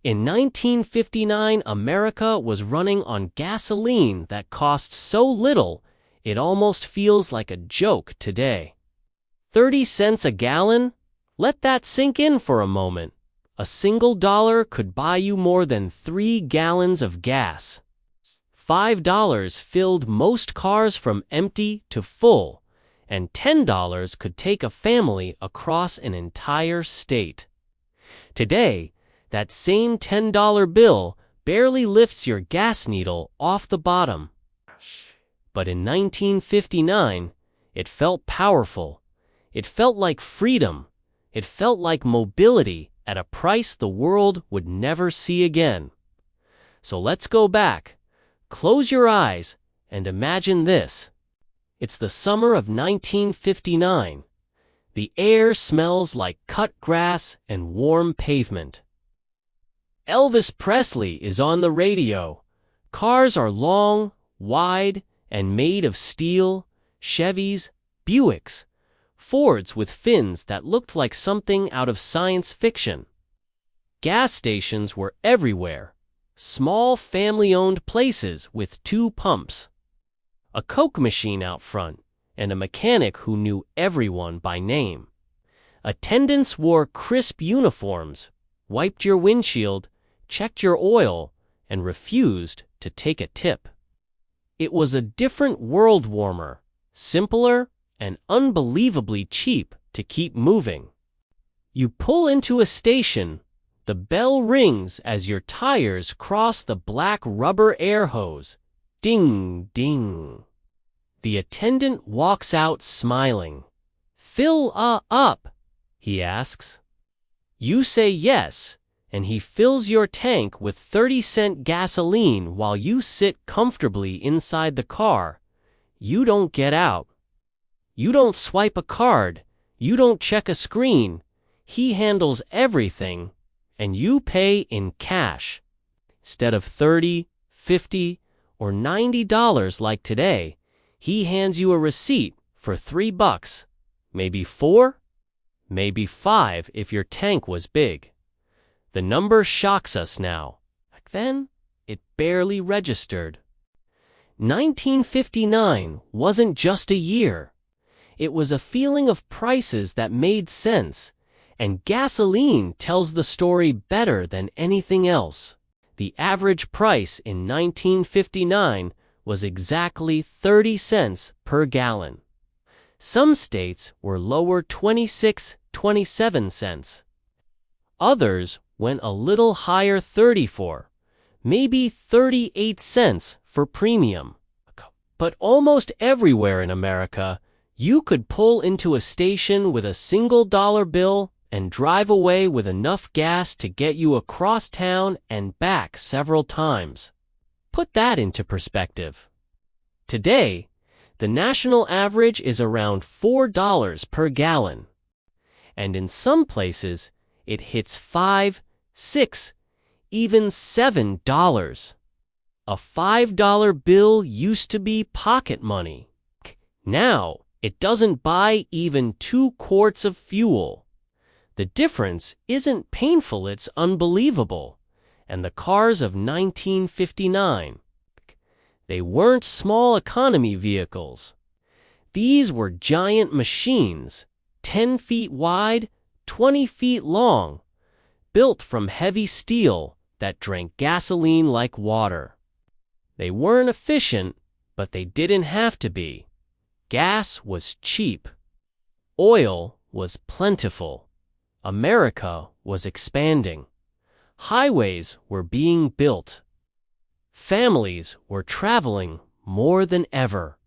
In 1959, America was running on gasoline that cost so little, it almost feels like a joke today. 30 cents a gallon? Let that sink in for a moment. A single dollar could buy you more than 3 gallons of gas. $5 filled most cars from empty to full, and $10 could take a family across an entire state. Today, that same $10 bill barely lifts your gas needle off the bottom. But in 1959, it felt powerful. It felt like freedom. It felt like mobility at a price the world would never see again. So let's go back. Close your eyes and imagine this. It's the summer of 1959. The air smells like cut grass and warm pavement. Elvis Presley is on the radio. Cars are long, wide, and made of steel. Chevys, Buicks, Fords with fins that looked like something out of science fiction. Gas stations were everywhere. Small family-owned places with 2 pumps. A Coke machine out front, and a mechanic who knew everyone by name. Attendants wore crisp uniforms, wiped your windshield, checked your oil, and refused to take a tip. It was a different world, warmer, simpler, and unbelievably cheap to keep moving. You pull into a station, the bell rings as your tires cross the black rubber air hose. Ding, ding. The attendant walks out smiling. "Fill up," he asks. You say yes, and he fills your tank with 30-cent gasoline while you sit comfortably inside the car. You don't get out. You don't swipe a card. You don't check a screen. He handles everything, and you pay in cash. Instead of $30, $50, or $90 like today, he hands you a receipt for $3, maybe $4, maybe $5 if your tank was big. The number shocks us now. Back then, it barely registered. 1959 wasn't just a year. It was a feeling of prices that made sense, and gasoline tells the story better than anything else. The average price in 1959 was exactly 30 cents per gallon. Some states were lower 26, 27 cents. Others went a little higher, 34, maybe 38 cents for premium. But almost everywhere in America, you could pull into a station with a single dollar bill and drive away with enough gas to get you across town and back several times. Put that into perspective. Today, the national average is around $4 per gallon. And in some places, it hits $5, $6, even $7. A $5 bill used to be pocket money. Now, it doesn't buy even 2 quarts of fuel. The difference isn't painful, it's unbelievable. And the cars of 1959, they weren't small economy vehicles. These were giant machines, 10 feet wide, 20 feet long, built from heavy steel that drank gasoline like water. They weren't efficient, but they didn't have to be. Gas was cheap. Oil was plentiful. America was expanding. Highways were being built. Families were traveling more than ever.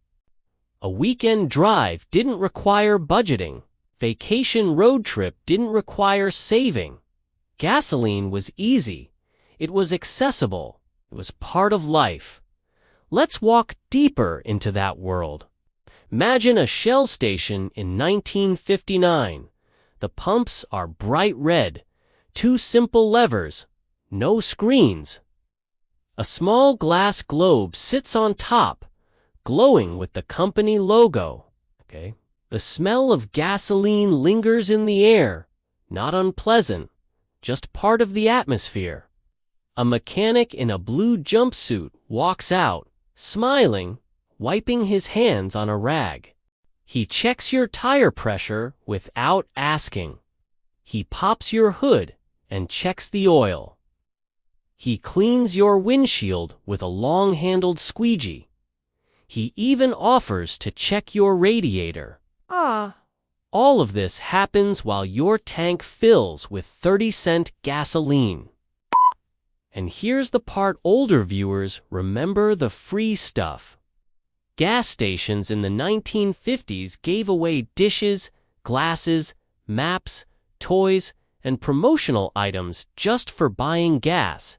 A weekend drive didn't require budgeting. Vacation road trip didn't require saving. Gasoline was easy. It was accessible. It was part of life. Let's walk deeper into that world. Imagine a Shell station in 1959. The pumps are bright red, 2 simple levers, no screens. A small glass globe sits on top, glowing with the company logo. The smell of gasoline lingers in the air, not unpleasant, just part of the atmosphere. A mechanic in a blue jumpsuit walks out, smiling, wiping his hands on a rag. He checks your tire pressure without asking. He pops your hood and checks the oil. He cleans your windshield with a long-handled squeegee. He even offers to check your radiator. All of this happens while your tank fills with 30-cent gasoline. And here's the part older viewers remember: the free stuff. Gas stations in the 1950s gave away dishes, glasses, maps, toys, and promotional items just for buying gas.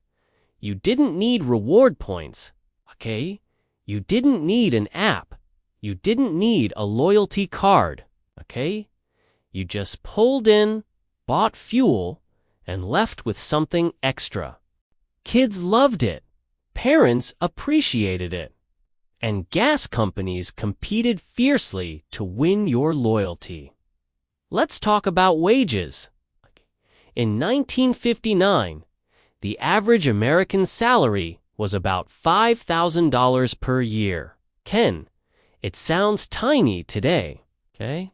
You didn't need reward points, okay? You didn't need an app. You didn't need a loyalty card, okay? You just pulled in, bought fuel, and left with something extra. Kids loved it. Parents appreciated it. And gas companies competed fiercely to win your loyalty. Let's talk about wages. In 1959, the average American salary was about $5,000 per year. Ken, it sounds tiny today, okay?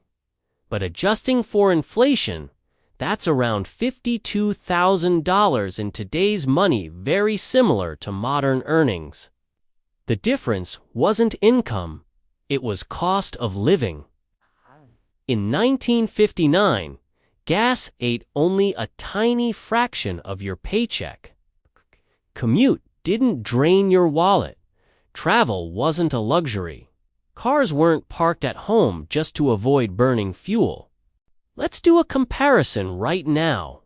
But adjusting for inflation, that's around $52,000 in today's money, very similar to modern earnings. The difference wasn't income, it was cost of living. In 1959, gas ate only a tiny fraction of your paycheck. Commute didn't drain your wallet. Travel wasn't a luxury. Cars weren't parked at home just to avoid burning fuel. Let's do a comparison right now.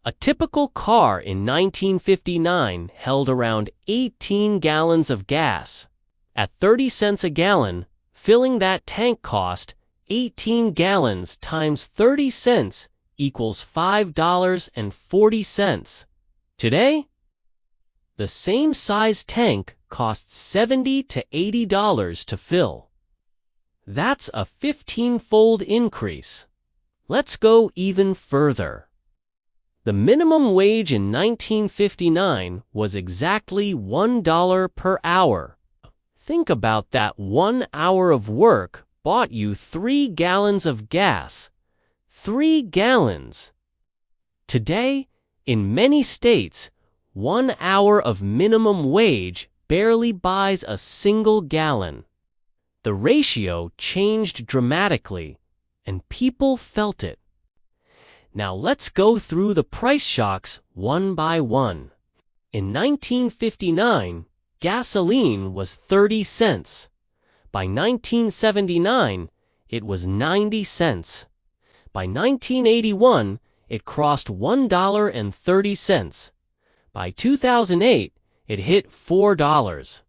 A typical car in 1959 held around 18 gallons of gas. At 30 cents a gallon, filling that tank cost 18 gallons times 30 cents equals $5.40. Today, the same size tank costs $70 to $80 to fill. That's a 15-fold increase. Let's go even further. The minimum wage in 1959 was exactly $1 per hour. Think about that. 1 hour of work bought you 3 gallons of gas. 3 gallons. Today, in many states, 1 hour of minimum wage barely buys a single gallon. The ratio changed dramatically, and people felt it. Now let's go through the price shocks one by one. In 1959, gasoline was 30 cents. By 1979, it was 90 cents. By 1981, it crossed $1.30. By 2008, it hit $4.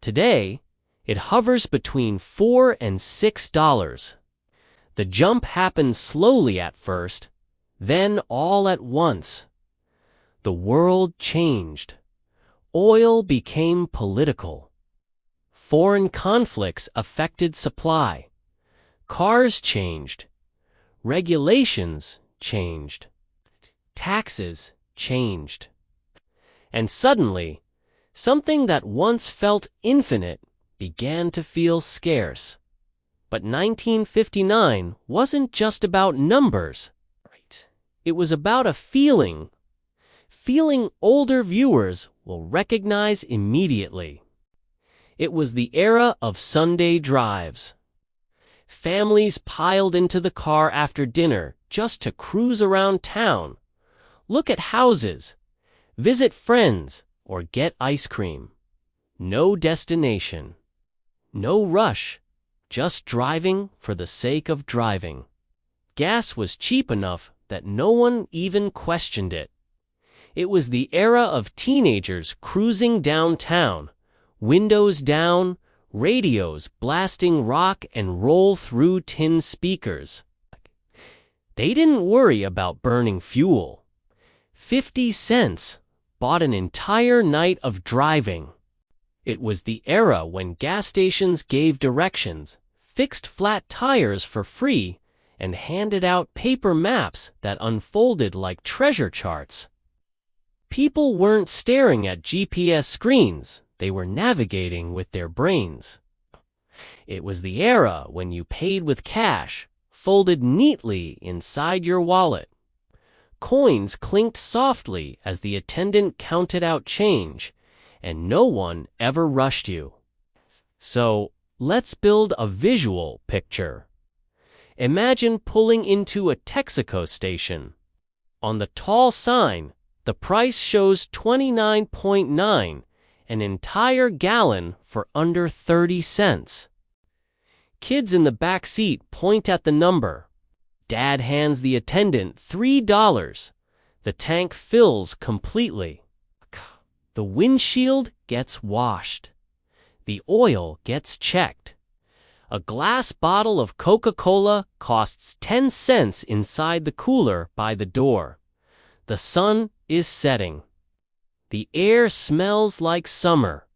Today, it hovers between $4 and $6. The jump happened slowly at first, then all at once. The world changed. Oil became political. Foreign conflicts affected supply. Cars changed. Regulations changed. Taxes changed. And suddenly, something that once felt infinite began to feel scarce. But 1959 wasn't just about numbers. It was about a feeling. Feeling older viewers will recognize immediately. It was the era of Sunday drives. Families piled into the car after dinner just to cruise around town, look at houses, visit friends, or get ice cream. No destination. No rush. Just driving for the sake of driving. Gas was cheap enough that no one even questioned it. It was the era of teenagers cruising downtown, windows down, radios blasting rock and roll through tin speakers. They didn't worry about burning fuel. 50 cents bought an entire night of driving. It was the era when gas stations gave directions, fixed flat tires for free, and handed out paper maps that unfolded like treasure charts. People weren't staring at GPS screens, they were navigating with their brains. It was the era when you paid with cash, folded neatly inside your wallet. Coins clinked softly as the attendant counted out change, and no one ever rushed you. So, let's build a visual picture. Imagine pulling into a Texaco station. On the tall sign, the price shows 29.9, an entire gallon for under 30 cents. Kids in the back seat point at the number. Dad hands the attendant $3. The tank fills completely. The windshield gets washed. The oil gets checked. A glass bottle of Coca-Cola costs 10 cents inside the cooler by the door. The sun is setting. The air smells like summer.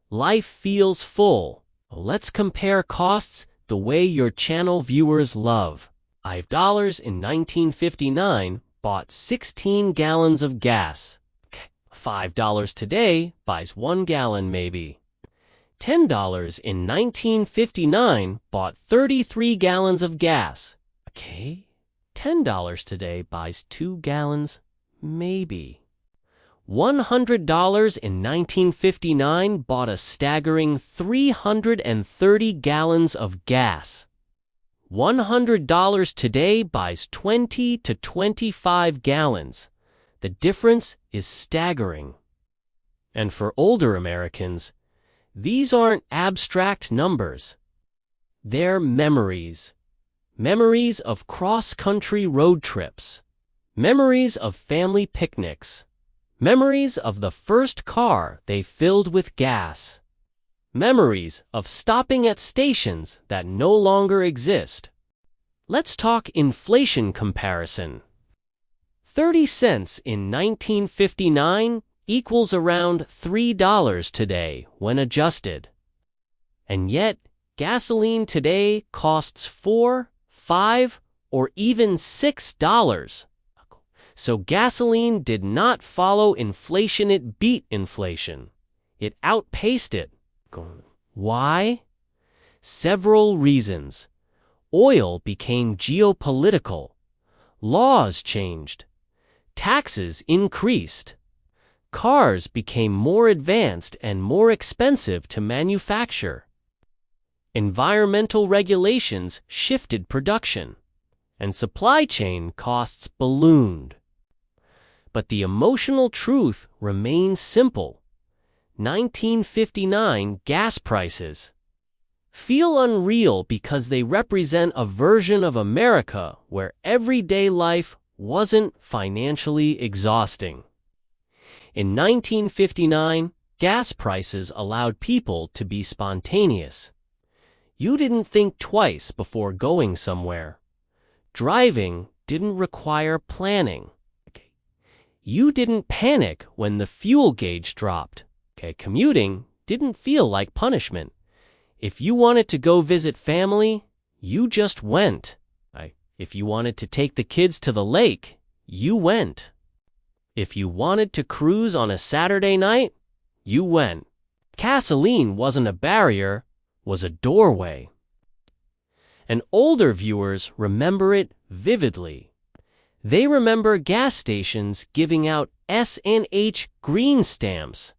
Life feels full. Let's compare costs the way your channel viewers love. $5 in 1959 bought 16 gallons of gas. $5 today buys 1 gallon maybe. $10 in 1959 bought 33 gallons of gas. Okay, $10 today buys 2 gallons maybe. $100 in 1959 bought a staggering 330 gallons of gas. $100 today buys 20 to 25 gallons. The difference is staggering. And for older Americans, these aren't abstract numbers. They're memories. Memories of cross-country road trips. Memories of family picnics. Memories of the first car they filled with gas. Memories of stopping at stations that no longer exist. Let's talk inflation comparison. 30 cents in 1959 equals around $3 today when adjusted. And yet, gasoline today costs $4, $5, or even $6. So gasoline did not follow inflation, it beat inflation. It outpaced it. Why? Several reasons. Oil became geopolitical. Laws changed. Taxes increased. Cars became more advanced and more expensive to manufacture. Environmental regulations shifted production, and supply chain costs ballooned. But the emotional truth remains simple. 1959 gas prices feel unreal because they represent a version of America where everyday life wasn't financially exhausting. In 1959, gas prices allowed people to be spontaneous. You didn't think twice before going somewhere. Driving didn't require planning. You didn't panic when the fuel gauge dropped. Commuting didn't feel like punishment. If you wanted to go visit family, you just went. If you wanted to take the kids to the lake, you went. If you wanted to cruise on a Saturday night, you went. Gasoline wasn't a barrier, was a doorway. And older viewers remember it vividly. They remember gas stations giving out S&H green stamps.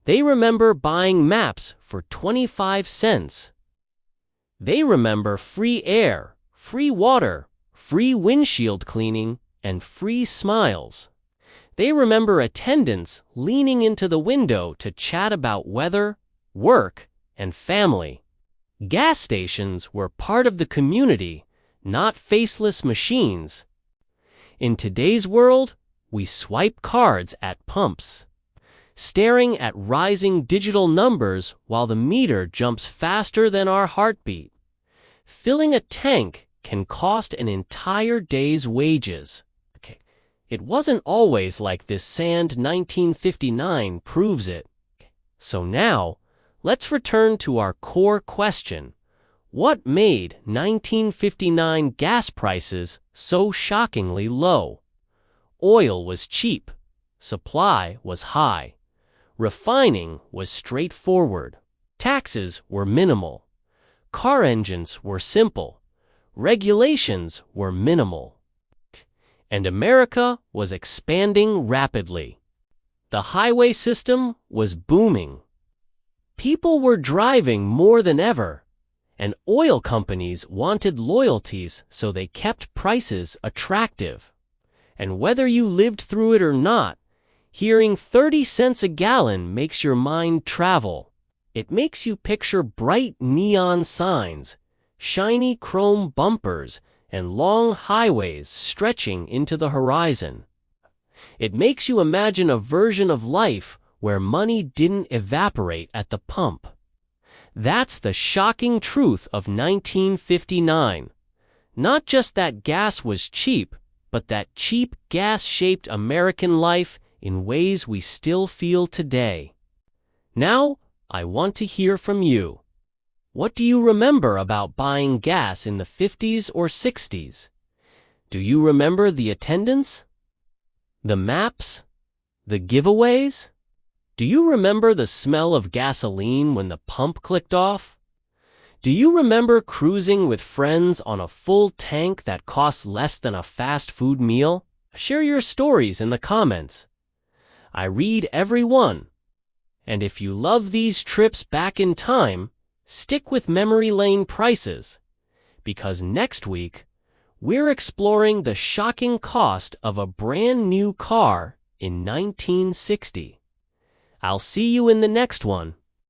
They remember buying maps for 25 cents. They remember free air, free water, free windshield cleaning, and free smiles. They remember attendants leaning into the window to chat about weather, work, and family. Gas stations were part of the community, not faceless machines. In today's world, we swipe cards at pumps, staring at rising digital numbers while the meter jumps faster than our heartbeat. Filling a tank can cost an entire day's wages. It wasn't always like this. Sand 1959 proves it. So now, let's return to our core question. What made 1959 gas prices so shockingly low? Oil was cheap, supply was high. Refining was straightforward. Taxes were minimal. Car engines were simple. Regulations were minimal. And America was expanding rapidly. The highway system was booming. People were driving more than ever, and oil companies wanted loyalties, so they kept prices attractive. And whether you lived through it or not, hearing 30 cents a gallon makes your mind travel. It makes you picture bright neon signs, shiny chrome bumpers, and long highways stretching into the horizon. It makes you imagine a version of life where money didn't evaporate at the pump. That's the shocking truth of 1959. Not just that gas was cheap, but that cheap gas shaped American life in ways we still feel today. Now, I want to hear from you. What do you remember about buying gas in the 50s or 60s? Do you remember the attendants? The maps? The giveaways? Do you remember the smell of gasoline when the pump clicked off? Do you remember cruising with friends on a full tank that cost less than a fast food meal? Share your stories in the comments. I read every one. And if you love these trips back in time, stick with memory lane prices, because next week, we're exploring the shocking cost of a brand new car in 1960. I'll see you in the next one.